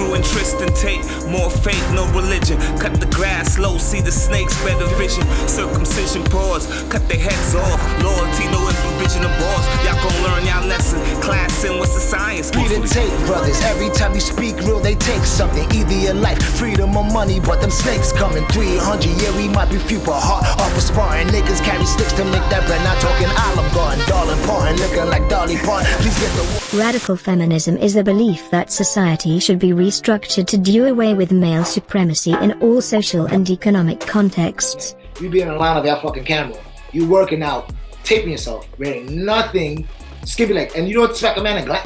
True and Tristan Tate, more faith, no religion. Cut the grass low, see the snakes, better vision. Circumcision pause, cut their heads off. Loyalty, no vision of boss. Y'all gon' learn y'all lesson. Class in what's the science? Read and take, brothers. Every time you speak real, they take something. Either your life, freedom or money, but them snakes coming. 300, yeah, we might be few, but hot off of sparring. Niggas carry sticks to make that bread. Not talking Olive Garden, darling Parton, looking like Dolly Parton. Please get the Radical feminism is the belief that society should be restructured to do away with male supremacy in all social and economic contexts. You be in the line of your fucking camera. You working out, taping yourself, wearing nothing, skipping like, and you don't expect a man to like,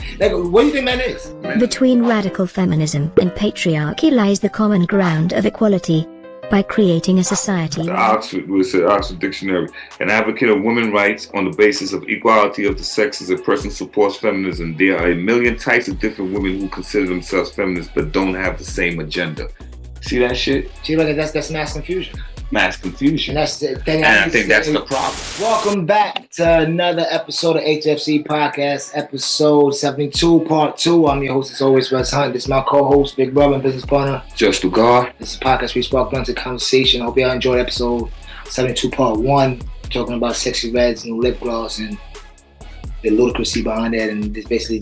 what do you think man is? Between radical feminism and patriarchy lies the common ground of equality. By creating a society. Oxford Dictionary, an advocate of women's rights on the basis of equality of the sexes. A person supports feminism. There are a million types of different women who consider themselves feminists but don't have the same agenda. See that shit? See, look, that's mass confusion. Mass confusion. And that's the thing. And I think that's the problem. Welcome back to another episode of H.F.C podcast, episode 72, part 2. I'm your host, as always, Russ Hunt. This is my co-host, big brother and business partner, Just the God. This is a podcast we spark blunts of conversation. I hope y'all enjoyed episode 72, part 1, talking about Sexyy Redd's new lip gloss and the ludicrousy behind that, and this basically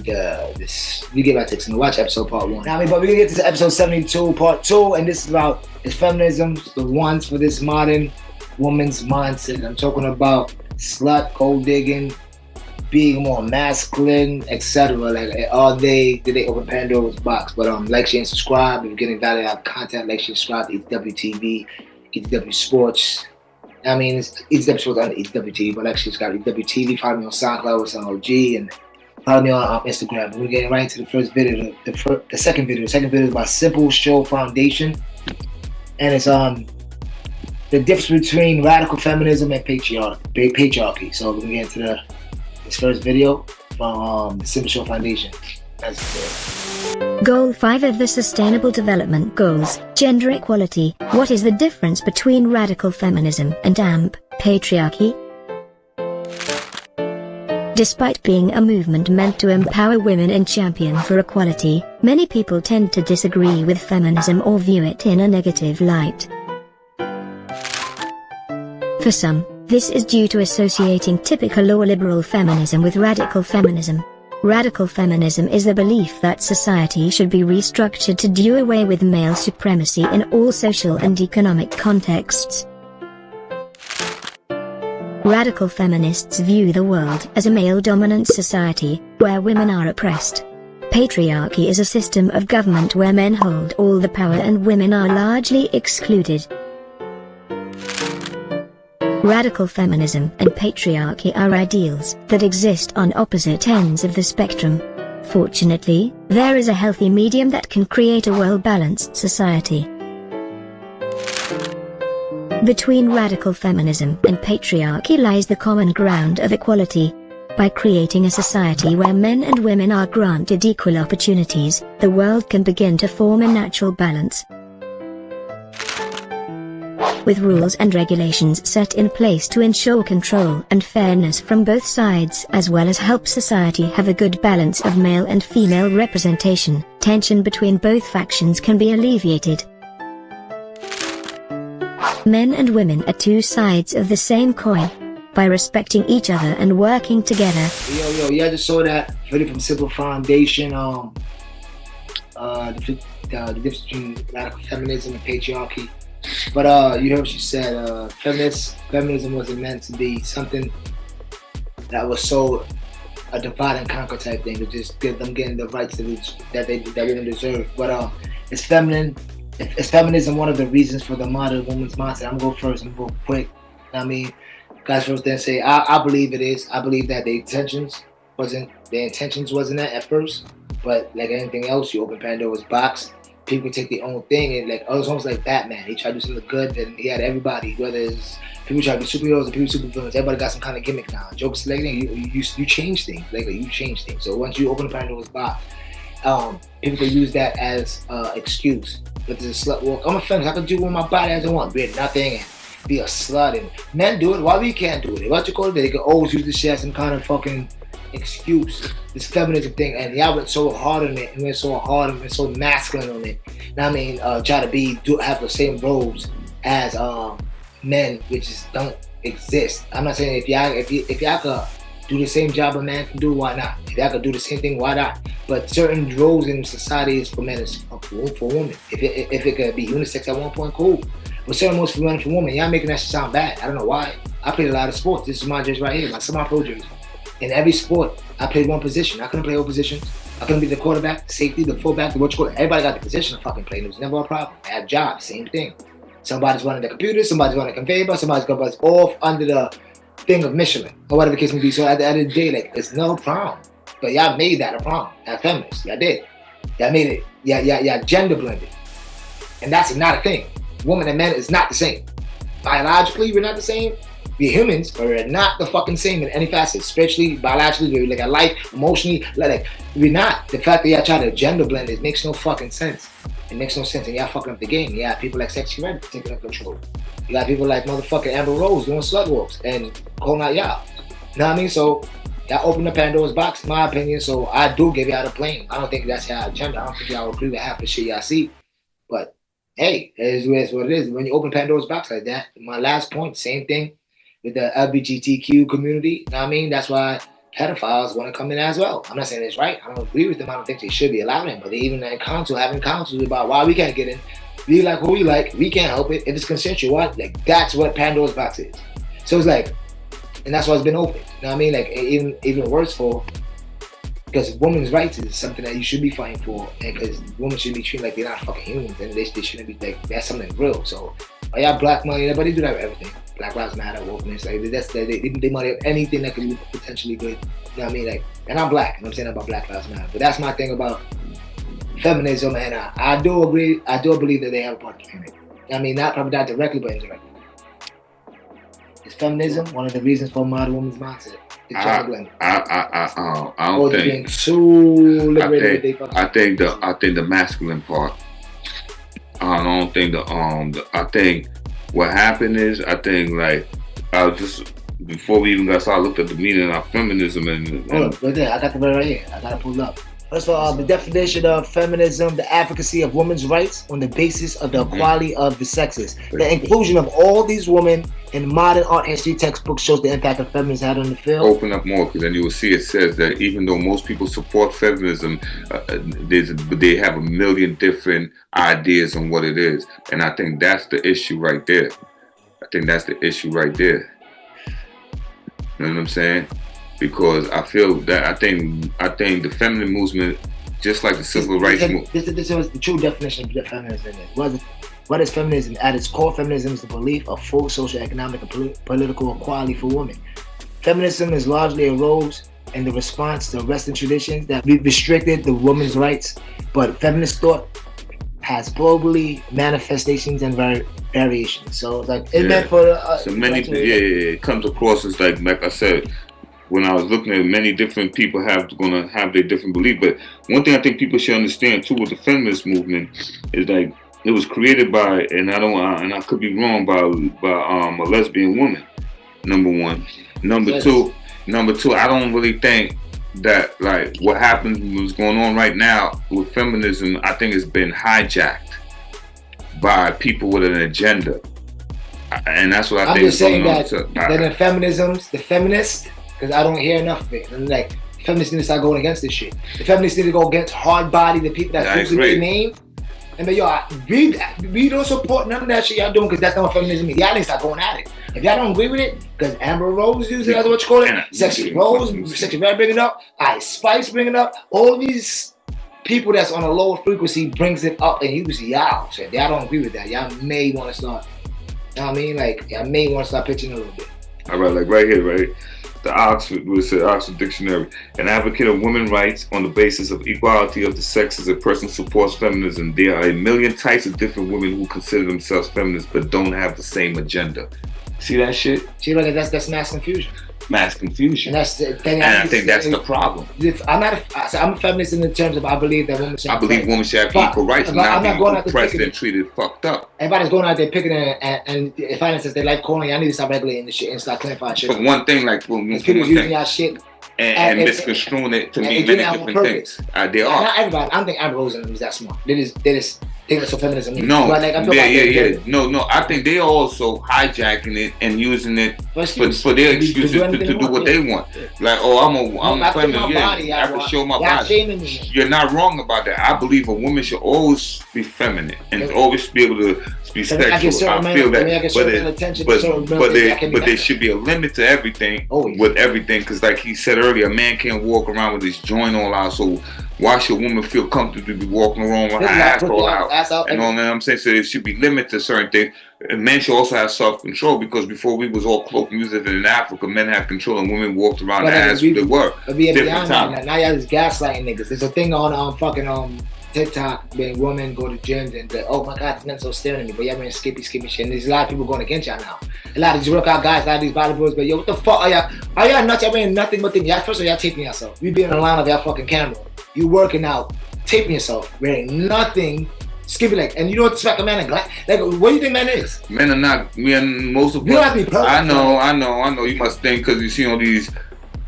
we give our takes and watch episode part 1. Now, but we're gonna get to episode 72, part 2, and this is about feminism, the ones for this modern woman's mindset. I'm talking about slut, gold digging, being more masculine, etc. Like, all day did they open Pandora's box? But like, share, and subscribe. If you're getting value out of content, like, share, subscribe to EWTV, EW Sports. I mean, it's episodes on EWTV, but actually it's got EWTV. Follow me on SoundCloud with OG, and follow me on Instagram. We're getting right into the first video. The second video. The second video is about Simple Show Foundation, and it's the difference between radical feminism and patriarchy. So we're gonna get into this first video from the Simple Show Foundation. Goal 5 of the Sustainable Development Goals, gender equality. What is the difference between radical feminism and patriarchy? Despite being a movement meant to empower women and champion for equality, many people tend to disagree with feminism or view it in a negative light. For some, this is due to associating typical or liberal feminism with radical feminism. Radical feminism is the belief that society should be restructured to do away with male supremacy in all social and economic contexts. Radical feminists view the world as a male-dominant society, where women are oppressed. Patriarchy is a system of government where men hold all the power and women are largely excluded. Radical feminism and patriarchy are ideals that exist on opposite ends of the spectrum. Fortunately, there is a healthy medium that can create a well-balanced society. Between radical feminism and patriarchy lies the common ground of equality. By creating a society where men and women are granted equal opportunities, the world can begin to form a natural balance. With rules and regulations set in place to ensure control and fairness from both sides, as well as help society have a good balance of male and female representation, tension between both factions can be alleviated. Men and women are two sides of the same coin. By respecting each other and working together. Yo, just saw that video from Simple Foundation, the difference between radical feminism and patriarchy. But you heard what she said, feminism wasn't meant to be something that was so a divide and conquer type thing, to just give them getting the rights that women deserve. But is feminism one of the reasons for the modern woman's mindset? I'm gonna go first and go quick. I mean, guys first then say I believe it is. I believe that their intentions wasn't that at first, but like anything else, you open Pandora's box. People take their own thing, and like, it's almost like Batman. He tried to do something good, and he had everybody, whether it's people try to be superheroes or people supervillains, everybody got some kind of gimmick now. Jokes like you change things, you change things. So once you open Pandora's box, people can use that as excuse. But there's a slut walk. I'm a feminist. I can do with my body as I want, be nothing and be a slut. And men do it. Why we can't do it? What you call it? They can always use this shit as some kind of fucking excuse, this feminism thing, and y'all went so hard on it, and went so hard and so masculine on it. Now, I mean, try to have the same roles as men, which just don't exist. I'm not saying if y'all could do the same job a man can do, why not? If y'all could do the same thing, why not? But certain roles in society is for men, is for women. If it could be unisex at one point, cool. But certain roles for men and for women, y'all making that shit sound bad. I don't know why. I played a lot of sports. This is my jersey right here, my semi-pro jersey. In every sport, I played one position. I couldn't play all positions. I couldn't be the quarterback, the safety, the fullback, the what you call it. Everybody got the position to fucking play. It was never a problem. I had jobs, same thing. Somebody's running the computer, somebody's running the conveyor belt, somebody's going off under the thing of Michelin, or whatever the case may be. So at the end of the day, like, it's no problem. But y'all made that a problem. At feminists, y'all did. Y'all made it, y'all gender blended. And that's not a thing. Woman and men is not the same. Biologically, we're not the same. We're humans, but we're not the fucking same in any facet. Spiritually, biologically, we're like a life, emotionally, like we're not. The fact that y'all try to gender blend it makes no fucking sense. It makes no sense, and y'all fucking up the game. You got people like Sexyy Redd taking up control. You got people like motherfucking Amber Rose doing slut walks and calling out y'all. You know what I mean? So y'all open the Pandora's box, in my opinion. So I do give y'all the blame. I don't think that's y'all agenda. I don't think y'all agree with half the shit y'all see. But hey, it is what it is. When you open Pandora's box like that, my last point, same thing with the LGBTQ community. You know what I mean? That's why pedophiles want to come in as well. I'm not saying it's right. I don't agree with them. I don't think they should be allowed in. But they even in council having councils about why we can't get in. We like who we like. We can't help it. If it's consensual, what? Like, that's what Pandora's box is. So it's like, and that's why it's been open. You know what I mean? Like, even worse for, because women's rights is something that you should be fighting for, and because women should be treated like they're not fucking humans, and they shouldn't be like, that's something real. So, y'all black money, everybody do that with everything. Black Lives Matter, wokeness, like they money up anything that could be potentially good. You know what I mean? Like, and I'm black, and I'm saying about Black Lives Matter, but that's my thing about feminism, and I do agree. I do believe that they have a part to play in it. I mean, not probably not directly, but indirectly. Is feminism one of the reasons for modern women's mindset? I don't think. Being too liberated. I think the masculine part. I don't think I think what happened is, I think, like, I was just, before we even got started, I looked at the meaning of feminism and right there. I got the word right here. I got it pulled up. First of all, the definition of feminism: the advocacy of women's rights on the basis of the equality of the sexes. The inclusion of all these women in modern art history textbooks shows the impact of feminism had on the field. Open up more, because then you will see it says that even though most people support feminism, they have a million different ideas on what it is, and I think that's the issue right there. You know what I'm saying? Because I feel that I think the feminine movement, just like the civil rights movement. This was the true definition of feminism. What is feminism? At its core, feminism is the belief of full social, economic, and political equality for women. Feminism is largely arose in the response to Western traditions that restricted the women's rights, but feminist thought has globally manifestations and variations. So it's like it's meant for so many. It comes across as like I said. When I was looking at, many different people gonna have their different beliefs, but one thing I think people should understand too with the feminist movement is like it was created by, and I could be wrong, by a lesbian woman. Number one. Number two, I don't really think that like what happened, what's going on right now with feminism, I think it's been hijacked by people with an agenda, and that's what I think. I'm just saying that in feminisms, the feminists. Because I don't hear enough of it. And like, feminists need to start going against this shit. The feminists need to go against hard body, the people that choose their name. And be, yo, we don't support none of that shit y'all doing, because that's not what feminism means. Y'all need to start going at it. If y'all don't agree with it, because Amber Rose uses it, that's what you call it. Sexyy Rose, Sexyy Redd bring it up. Spice bring it up. All these people that's on a lower frequency brings it up and use y'all. So if y'all don't agree with that, y'all may want to start, you know what I mean? Like, y'all may want to start pitching a little bit. All right, like right here, right? The Oxford Dictionary, an advocate of women's rights on the basis of equality of the sexes. A person supports feminism. There are a million types of different women who consider themselves feminists but don't have the same agenda. See that shit? See, like that's mass confusion. Mass confusion. And I think that's the problem. I'm a feminist in the terms of I believe that women should. Women should have equal rights and not be oppressed and treated fucked up. Everybody's going out there picking and if I instance they like calling, y'all need to stop regulating this shit and start clarifying shit. But one thing, like people using y'all shit and misconstruing it to mean many different things. They are. Not everybody. I don't think Amber Rose and them is that smart. They just think that's what feminism is. No, but like, yeah. No. I think they are also hijacking it and using it for their excuses to do what they want. Like, I'm a feminist. Yeah, I can show my body. You're not wrong about that. I believe a woman should always be feminine and always be able to be sexual. I feel that, but there should be a limit to everything with everything, because like he said earlier, a man can't walk around with his joint all out. So why should a woman feel comfortable to be walking around with her ass all out? You know what I'm saying? So there should be limit to certain things. And men should also have self-control, because before we was all cloak music in Africa, men had control and women walked around as they were. Different time. Now y'all just gaslighting niggas. There's a thing on fucking TikTok when women go to gyms and oh my god, this man's so staring at me, but y'all been skippy shit. And there's a lot of people going against y'all now. A lot of these workout guys, a lot of these bodybuilders, but yo, what the fuck are y'all nuts? Y'all wearing nothing but things. Y'all first of all, y'all taping yourself. You be in the line of y'all fucking camera. You working out, taping yourself, wearing nothing. Skippy leg, and you don't expect a man to like. What do you think man is? Men are not. Most of us. You don't have to be perfect. I know. You must think because you see all these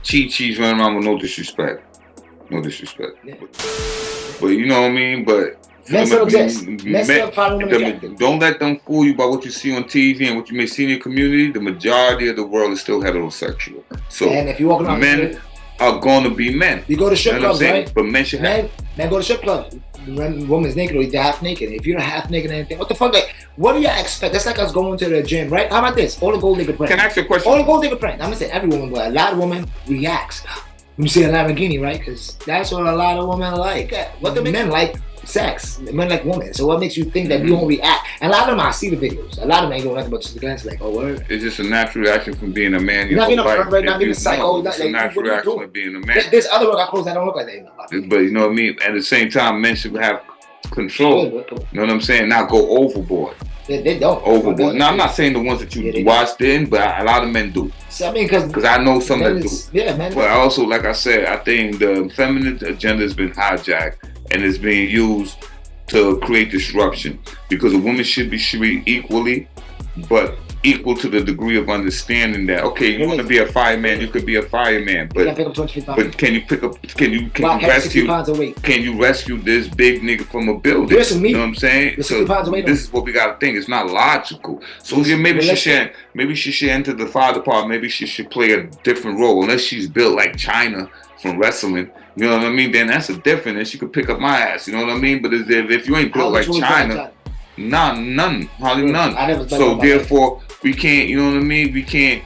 cheats running around with no disrespect. Yeah. But you know what I mean. But men still exist. Men still following them. Don't let them fool you by what you see on TV and what you may see in your community. The majority of the world is still heterosexual. So and if you walk around, men are going to be men. You go to strip clubs, right? But men should have. Men go to strip clubs. When woman's naked or they're half naked. If you're not half naked or anything, what the fuck? Like, what do y'all expect? That's like us going to the gym, right? How about this? All the gold digger prank. Can I ask you a question? All the gold digger prank. I'm gonna say every woman, but a lot of women reacts when you see a Lamborghini, right? Because that's what a lot of women like. What the men like? Sex. Men like women. So what makes you think that you won't react? And a lot of them, I see the videos. A lot of them ain't doing nothing but just glance like, oh, word. It's just a natural reaction from being a man. You're not being a pervert, not being a psycho. It's a natural reaction of being a man. There's other workout clothes that don't look like that. But you know what I mean? At the same time, men should have control. You know what I'm saying? Not go overboard. They don't. Overboard. Now, I'm not saying the ones that you watched in, but a lot of men do. So, I mean, because I know some that do. Yeah, man. But also, like I said, I think the feminine agenda has been hijacked and is being used to create disruption, because a woman should be treated equally, but equal to the degree of understanding that you want to be a fireman, you could be a fireman, but can you rescue this big nigga from a building? You know what I'm saying? So this is what we gotta think. It's not logical. So maybe she should enter the fire department. Maybe she should play a different role, unless she's built like China from wrestling. You know what I mean? Then that's a different, and she could pick up my ass. You know what I mean? But if you ain't built like China, hardly none. So therefore, we can't. You know what I mean? We can't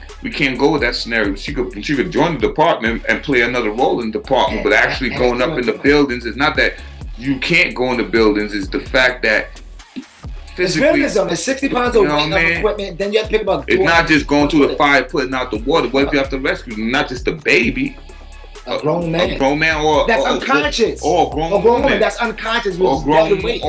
go with that scenario. She could join the department and play another role in the department, but actually going up in the buildings is not that you can't go in the buildings. It's the fact that physically, it's 60 pounds of weight of equipment. Then you have to pick up. It's not just going to the fire, putting out the water. What if you have to rescue not just the baby? A grown man. A grown man or that's unconscious. Or a grown woman that's unconscious. Or grown woman.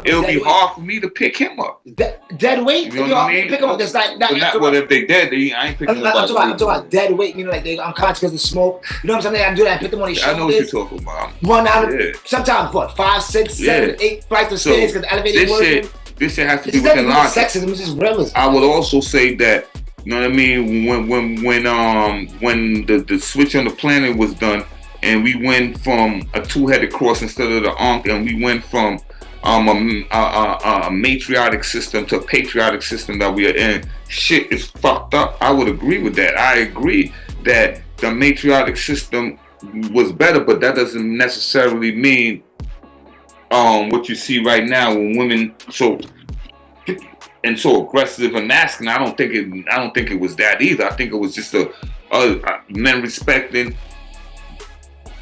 It'll be hard for me to pick him up. Dead weight? You know what I mean? Pick him up. That's like well, if they dead, I ain't picking him up. I'm talking about dead weight, meaning like they unconscious because of smoke. You know what I'm saying? I do that. Pick them on their shoulders. I know what you're talking about. Run out. Sometimes what? 5, 6, 7, 8 flights of stairs because the elevator working. This shit has to do with the logic. Sexism is just realism. I would also say that. You know what I mean? When the switch on the planet was done, and we went from a two-headed cross instead of the Ankh, and we went from a matriarchic system to a patriotic system that we are in, shit is fucked up. I would agree with that. I agree that the matriarchic system was better, but that doesn't necessarily mean what you see right now when women so aggressive and masculine. I don't think it was that either. I think it was just men respecting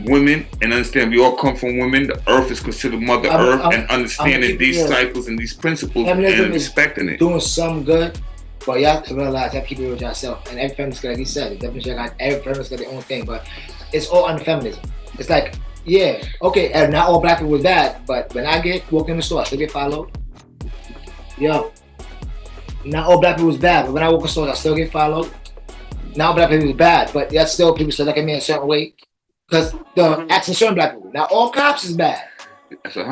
women and understand we all come from women. The earth is considered Mother Earth, and understanding these cycles and these principles and respecting it. Doing some good, but you have to realize that people with yourself. And every feminist, like he said, every feminist got their own thing, but it's all under feminism. It's like, yeah, okay, and not all black people was bad, but when I walk in the store, I still get followed. Yo. Not all black people was bad, but when I walk in stores, I still get followed. Not all black people was bad, but yet still people still look at me in a certain way. Because the action certain black people. Now all cops is bad. But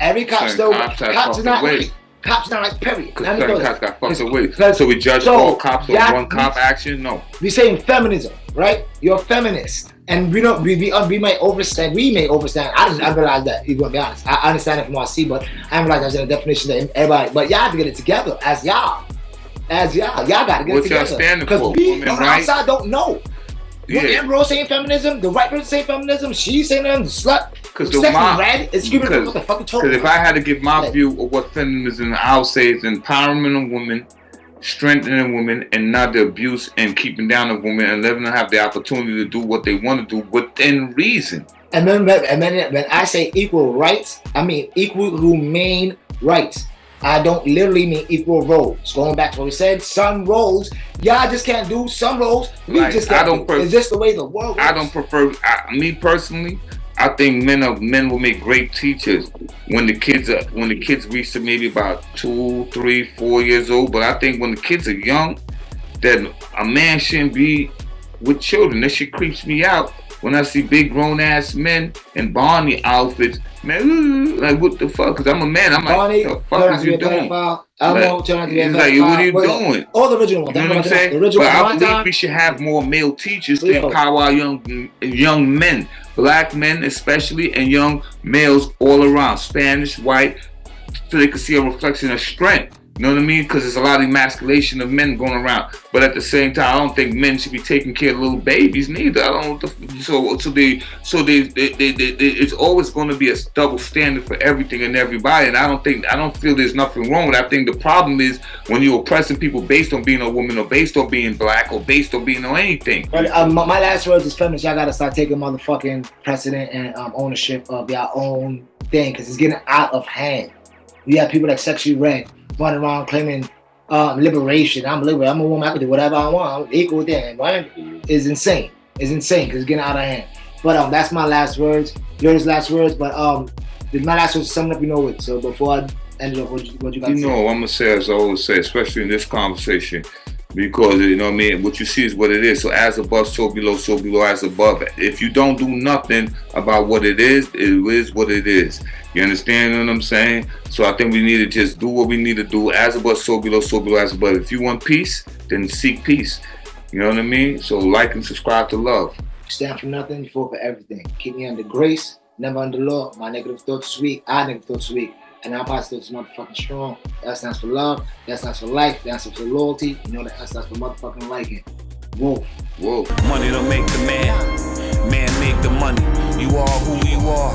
every cop still, cops is not like, cops not like period. Certain cops got fucked away. So we judge all cops on one cop action? No. We saying feminism. right? You're a feminist, and we may overstand. We may overstand. I realize that. You're gonna be honest. I understand it from what I see, but I didn't realize that's a definition that everybody. But y'all have to get it together as y'all. Y'all gotta get it together. What y'all standing for? Because we on the outside don't know. What Ambrose saying feminism, the right person saying feminism, she's saying the slut. Because Sexyy Redd is screaming what the fuck you told me. Because if I had to give my view of what feminism, I would say is empowerment of women, strengthening women, and not the abuse and keeping down of women, and letting them have the opportunity to do what they want to do within reason. And then when I say equal rights, I mean equal humane rights. I don't literally mean equal roles. Going back to what we said, some roles, y'all just can't do. Some roles, we just can't do. It's just the way the world works. I don't prefer, me personally, I think men will make great teachers when the kids reach maybe about 2, 3, 4 years old. But I think when the kids are young, that a man shouldn't be with children. That shit creeps me out when I see big grown ass men in Barney outfits. Man, like what the fuck? Because I'm a man. I'm Barney, like, what the fuck is you doing? I don't know. Turn out to be a like, what are you doing? All the original ones. You know what I'm saying? But I believe we should have more male teachers to empower our young men, black men especially, and young males all around, Spanish, white, so they can see a reflection of strength. You know what I mean? Because there's a lot of emasculation of men going around. But at the same time, I don't think men should be taking care of little babies neither. I don't. It's always going to be a double standard for everything and everybody. And I don't feel there's nothing wrong with it. I think the problem is when you're oppressing people based on being a woman or based on being black or based on being on anything. But my last words is feminists. Y'all gotta start taking motherfucking precedent and ownership of your own thing, because it's getting out of hand. You have people like Sexyy Redd running around claiming liberation. I'm liberal. I'm a woman. I can do whatever I want. I'm equal with them. Right? It's insane. It's insane because it's getting out of hand. But that's my last words. Yours last words. But my last words summing up. You know it. So before I end it up, what you got to say? You know, I'm gonna say as I always say, especially in this conversation, because you know what I mean. What you see is what it is. So as above, so below as above. If you don't do nothing about what it is what it is. You understand what I'm saying? So I think we need to just do what we need to do. As above, so below as above. If you want peace, then seek peace. You know what I mean? So like and subscribe to love. Stand for nothing, you fall for everything. Keep me under grace, never under law. My negative thoughts is weak. I negative thoughts is weak. And our positive is motherfucking strong. That stands for love. That stands for life. That stands for loyalty. You know that stands for motherfucking liking. Wolf. Money don't make the man. Man make the money. You are who you are.